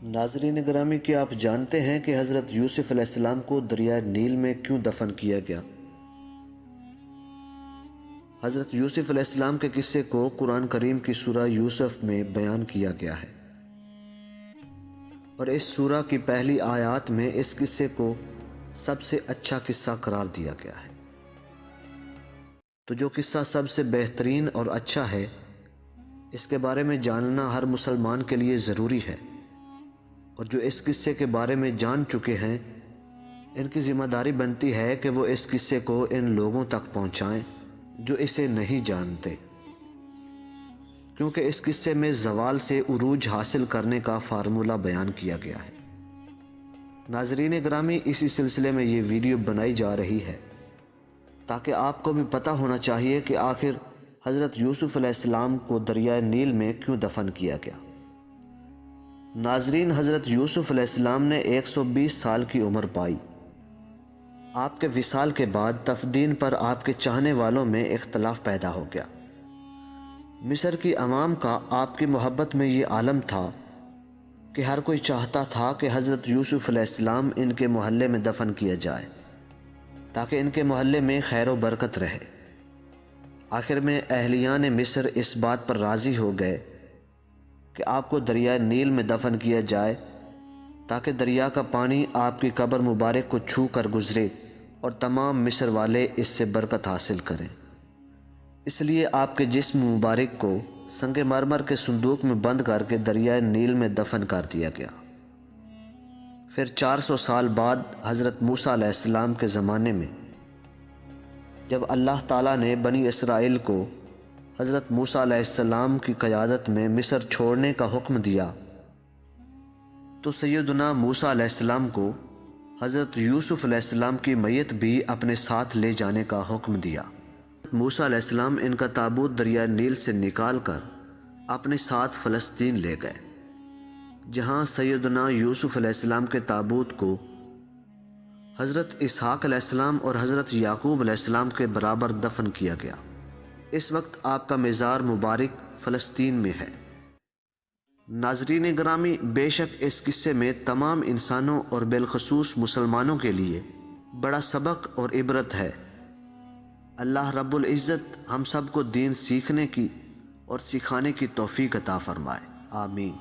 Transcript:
ناظرین گرامی، کیا آپ جانتے ہیں کہ حضرت یوسف علیہ السلام کو دریائے نیل میں کیوں دفن کیا گیا؟ حضرت یوسف علیہ السلام کے قصے کو قرآن کریم کی سورہ یوسف میں بیان کیا گیا ہے، اور اس سورہ کی پہلی آیات میں اس قصے کو سب سے اچھا قصہ قرار دیا گیا ہے۔ تو جو قصہ سب سے بہترین اور اچھا ہے، اس کے بارے میں جاننا ہر مسلمان کے لیے ضروری ہے، اور جو اس قصے کے بارے میں جان چکے ہیں ان کی ذمہ داری بنتی ہے کہ وہ اس قصے کو ان لوگوں تک پہنچائیں جو اسے نہیں جانتے، کیونکہ اس قصے میں زوال سے عروج حاصل کرنے کا فارمولہ بیان کیا گیا ہے۔ ناظرین گرامی، اسی سلسلے میں یہ ویڈیو بنائی جا رہی ہے تاکہ آپ کو بھی پتہ ہونا چاہیے کہ آخر حضرت یوسف علیہ السلام کو دریائے نیل میں کیوں دفن کیا گیا۔ ناظرین، حضرت یوسف علیہ السلام نے 120 سال کی عمر پائی۔ آپ کے وصال کے بعد تفدین پر آپ کے چاہنے والوں میں اختلاف پیدا ہو گیا۔ مصر کی عوام کا آپ کی محبت میں یہ عالم تھا کہ ہر کوئی چاہتا تھا کہ حضرت یوسف علیہ السلام ان کے محلے میں دفن کیا جائے تاکہ ان کے محلے میں خیر و برکت رہے۔ آخر میں اہلیان مصر اس بات پر راضی ہو گئے کہ آپ کو دریائے نیل میں دفن کیا جائے تاکہ دریا کا پانی آپ کی قبر مبارک کو چھو کر گزرے اور تمام مصر والے اس سے برکت حاصل کریں۔ اس لیے آپ کے جسم مبارک کو سنگ مرمر کے صندوق میں بند کر کے دریائے نیل میں دفن کر دیا گیا۔ پھر 400 سال بعد حضرت موسیٰ علیہ السلام کے زمانے میں جب اللہ تعالیٰ نے بنی اسرائیل کو حضرت موسیٰ علیہ السلام کی قیادت میں مصر چھوڑنے کا حکم دیا تو سیدنا موسیٰ علیہ السلام کو حضرت یوسف علیہ السلام کی میت بھی اپنے ساتھ لے جانے کا حکم دیا۔ موسیٰ علیہ السلام ان کا تابوت دریائے نیل سے نکال کر اپنے ساتھ فلسطین لے گئے، جہاں سیدنا یوسف علیہ السلام کے تابوت کو حضرت اسحاق علیہ السلام اور حضرت یعقوب علیہ السلام کے برابر دفن کیا گیا۔ اس وقت آپ کا مزار مبارک فلسطین میں ہے۔ ناظرین گرامی، بے شک اس قصے میں تمام انسانوں اور بالخصوص مسلمانوں کے لیے بڑا سبق اور عبرت ہے۔ اللہ رب العزت ہم سب کو دین سیکھنے کی اور سکھانے کی توفیق عطا فرمائے، آمین۔